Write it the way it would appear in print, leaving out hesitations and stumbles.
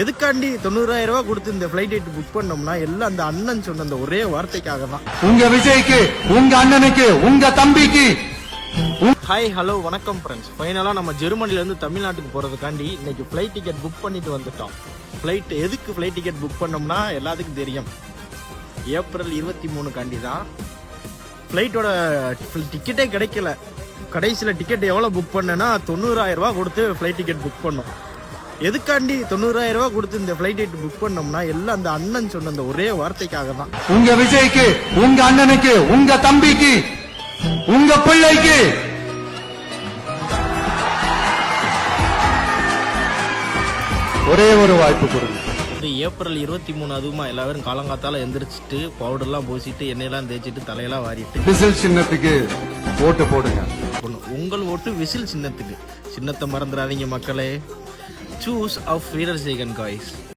எதுக்காண்டி 90,000 ரூபாய் கொடுத்து இந்த ஃபிளைட் டிக்கெட் புக் பண்ணோம்னா எல்லாம் அந்த அண்ணன் சொன்ன அந்த ஒரே வார்த்தைக்காக தான். உங்க விஜய்க்கு, உங்க அண்ணனுக்கு, உங்க தம்பிக்கு. ஹாய் ஹலோ வணக்கம் ஃப்ரெண்ட்ஸ். ஃபைனலா நம்ம ஜெர்மனில இருந்து தமிழ்நாட்டுக்கு போறதுக்காண்டி இன்னைக்கு ஃபிளைட் டிக்கெட் புக் பண்ணிட்டு வந்துட்டோம். எதுக்கு ஃபிளைட் டிக்கெட் புக் பண்ணோம்னா எல்லாத்துக்கும் தெரியும், ஏப்ரல் 23 காண்டி தான். ஃபிளைட்டோட டிக்கெட்டே கிடைக்கல. கடைசியில் டிக்கெட் எவ்வளோ புக் பண்ணேன்னா 90,000 ரூபாய் கொடுத்து ஃபிளைட் டிக்கெட் புக் பண்ணோம். எதுக்காண்டி 90,000 ரூபாய் கொடுத்து இந்த ஃபிளைட் டிக்கெட் புக் பண்ணோம்னா எல்லாம் அந்த அண்ணன் சொன்ன அந்த ஒரே வார்த்தைக்காக தான். உங்க விஜய்க்கு, உங்க அண்ணனுக்கு, உங்க தம்பிக்கு, உங்க பிள்ளைக்கு ஒரே ஒரு வாய்ப்பு கொடுங்க. இது ஏப்ரல் 23, அதுவுமா எல்லாரும் காலங்காத்தால எந்திரிச்சிட்டு பவுடர்லாம் பூசிட்டு எண்ணெயெல்லாம் தேய்ச்சிட்டு தலையெல்லாம் வாரிட்டு விசில் சின்னத்துக்கு ஓட்டு போடுங்க. உங்கள் ஓட்டு விசில் சின்னத்துக்கு. சின்னத்தை மறந்துடாதீங்க மக்களே. சூஸ் ஆஃப் வீரர் சேகன் காய்ஸ்.